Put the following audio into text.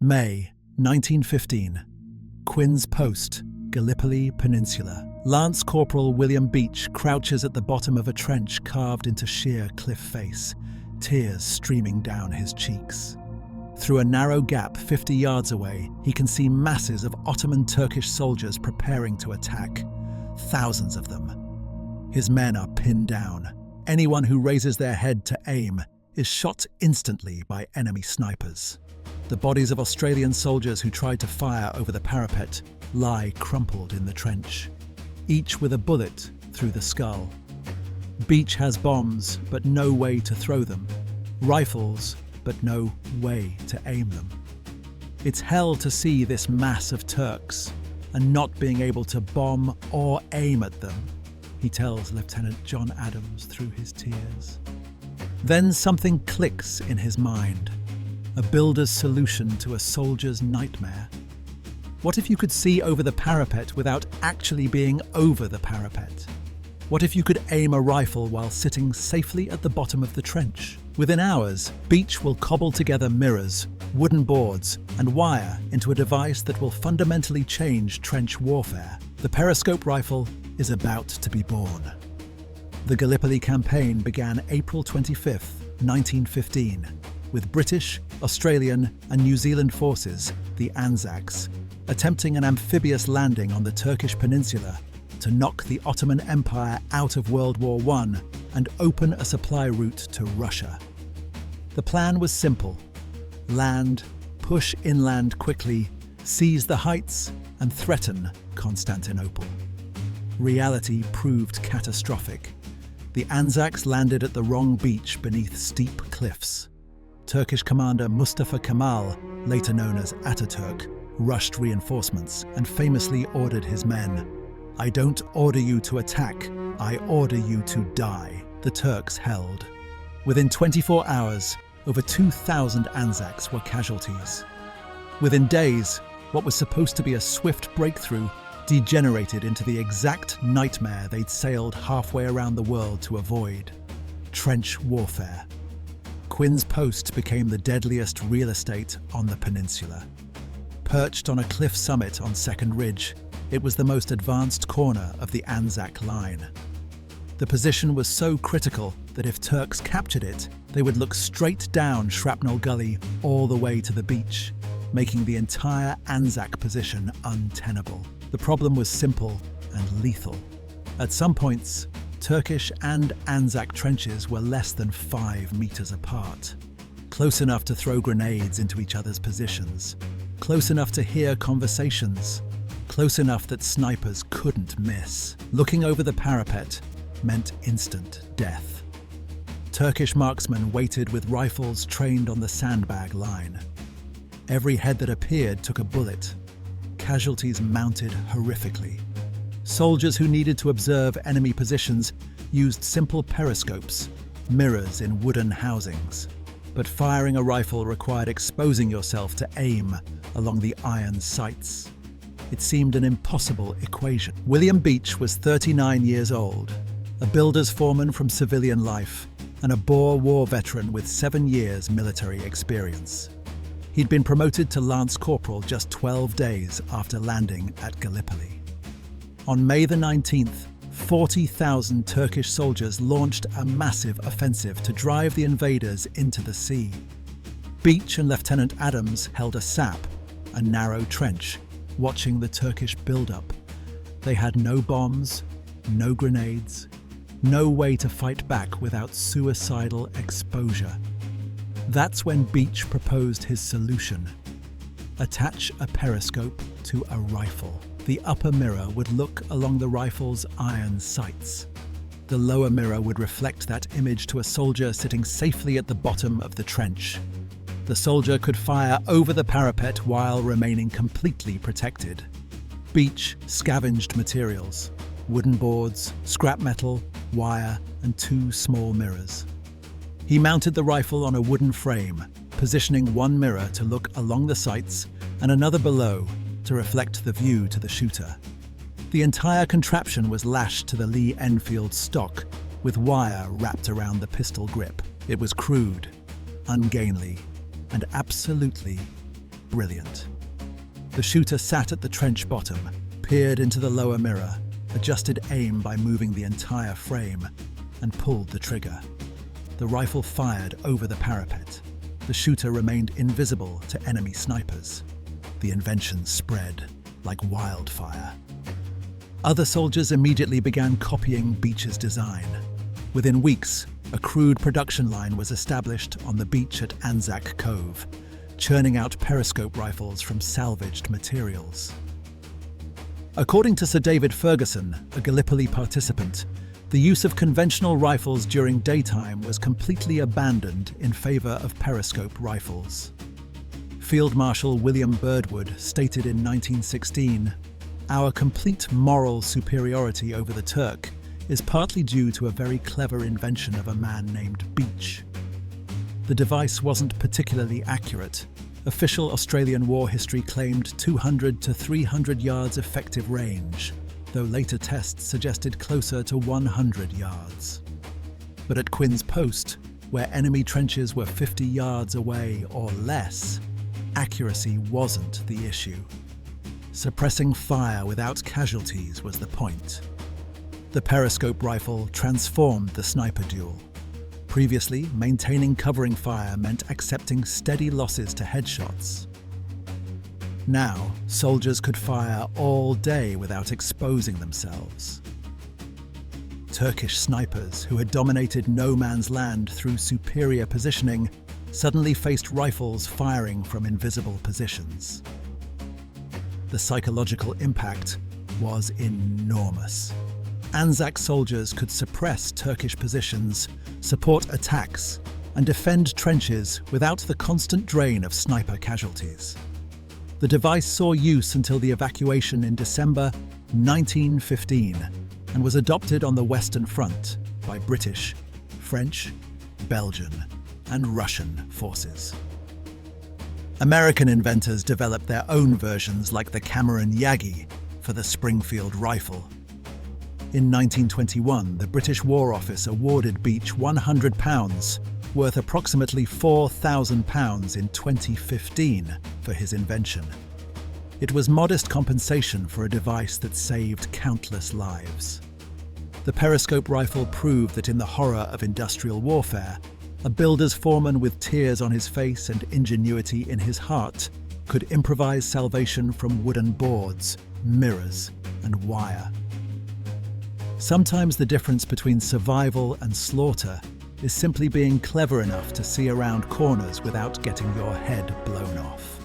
May 1915. Quinn's Post, Gallipoli Peninsula. Lance Corporal William Beech crouches at the bottom of a trench carved into sheer cliff face, tears streaming down his cheeks. Through a narrow gap 50 yards away, he can see masses of Ottoman Turkish soldiers preparing to attack. Thousands of them. His men are pinned down. Anyone who raises their head to aim is shot instantly by enemy snipers. The bodies of Australian soldiers who tried to fire over the parapet lie crumpled in the trench, each with a bullet through the skull. Beech has bombs, but no way to throw them. Rifles, but no way to aim them. It's hell to see this mass of Turks and not being able to bomb or aim at them, he tells Lieutenant John Adams through his tears. Then something clicks in his mind, a builder's solution to a soldier's nightmare. What if you could see over the parapet without actually being over the parapet? What if you could aim a rifle while sitting safely at the bottom of the trench? Within hours, Beech will cobble together mirrors, wooden boards, and wire into a device that will fundamentally change trench warfare. The periscope rifle is about to be born. The Gallipoli campaign began April 25, 1915, with British, Australian, and New Zealand forces, the Anzacs, attempting an amphibious landing on the Turkish peninsula to knock the Ottoman Empire out of World War I and open a supply route to Russia. The plan was simple: land, push inland quickly, seize the heights, and threaten Constantinople. Reality proved catastrophic. The Anzacs landed at the wrong beach beneath steep cliffs. Turkish commander Mustafa Kemal, later known as Ataturk, rushed reinforcements and famously ordered his men, "I don't order you to attack, I order you to die." The Turks held. Within 24 hours, over 2,000 Anzacs were casualties. Within days, what was supposed to be a swift breakthrough degenerated into the exact nightmare they'd sailed halfway around the world to avoid: trench warfare. Quinn's Post became the deadliest real estate on the peninsula. Perched on a cliff summit on Second Ridge, it was the most advanced corner of the Anzac line. The position was so critical that if Turks captured it, they would look straight down Shrapnel Gully all the way to the beach, making the entire Anzac position untenable. The problem was simple and lethal. At some points, Turkish and Anzac trenches were less than 5 meters apart, close enough to throw grenades into each other's positions, close enough to hear conversations, close enough that snipers couldn't miss. Looking over the parapet meant instant death. Turkish marksmen waited with rifles trained on the sandbag line. Every head that appeared took a bullet. Casualties mounted horrifically. Soldiers who needed to observe enemy positions used simple periscopes, mirrors in wooden housings. But firing a rifle required exposing yourself to aim along the iron sights. It seemed an impossible equation. William Beech was 39 years old, a builder's foreman from civilian life, and a Boer War veteran with 7 years military experience. He'd been promoted to Lance Corporal just 12 days after landing at Gallipoli. On May the 19th, 40,000 Turkish soldiers launched a massive offensive to drive the invaders into the sea. Beech and Lieutenant Adams held a sap, a narrow trench, watching the Turkish build-up. They had no bombs, no grenades, no way to fight back without suicidal exposure. That's when Beech proposed his solution: attach a periscope to a rifle. The upper mirror would look along the rifle's iron sights. The lower mirror would reflect that image to a soldier sitting safely at the bottom of the trench. The soldier could fire over the parapet while remaining completely protected. Beech scavenged materials: wooden boards, scrap metal, wire, and 2 small mirrors. He mounted the rifle on a wooden frame, positioning one mirror to look along the sights and another below to reflect the view to the shooter. The entire contraption was lashed to the Lee Enfield stock, with wire wrapped around the pistol grip. It was crude, ungainly, and absolutely Brilliant. The shooter sat at the trench bottom, peered into the lower mirror, adjusted aim by moving the entire frame, and pulled the trigger. The rifle fired over the parapet. The shooter remained invisible to enemy snipers. The invention spread like wildfire. Other soldiers immediately began copying Beech's design. Within weeks, a crude production line was established on the beach at Anzac Cove, churning out periscope rifles from salvaged materials. According to Sir David Ferguson, a Gallipoli participant, the use of conventional rifles during daytime was completely abandoned in favour of periscope rifles. Field Marshal William Birdwood stated in 1916, "Our complete moral superiority over the Turk is partly due to a very clever invention of a man named Beech." The device wasn't particularly accurate. Official Australian war history claimed 200 to 300 yards effective range, though later tests suggested closer to 100 yards. But at Quinn's post, where enemy trenches were 50 yards away or less, accuracy wasn't the issue. Suppressing fire without casualties was the point. The periscope rifle transformed the sniper duel. Previously, maintaining covering fire meant accepting steady losses to headshots. Now, soldiers could fire all day without exposing themselves. Turkish snipers, who had dominated no man's land through superior positioning, suddenly faced rifles firing from invisible positions. The psychological impact was enormous. Anzac soldiers could suppress Turkish positions, support attacks, and defend trenches without the constant drain of sniper casualties. The device saw use until the evacuation in December 1915 and was adopted on the Western Front by British, French, Belgian, and Russian forces. American inventors developed their own versions like the Cameron Yagi for the Springfield rifle. In 1921, the British War Office awarded Beech £100, worth approximately £4,000 in 2015, for his invention. It was modest compensation for a device that saved countless lives. The periscope rifle proved that in the horror of industrial warfare, a builder's foreman with tears on his face and ingenuity in his heart could improvise salvation from wooden boards, mirrors, and wire. Sometimes the difference between survival and slaughter is simply being clever enough to see around corners without getting your head blown off.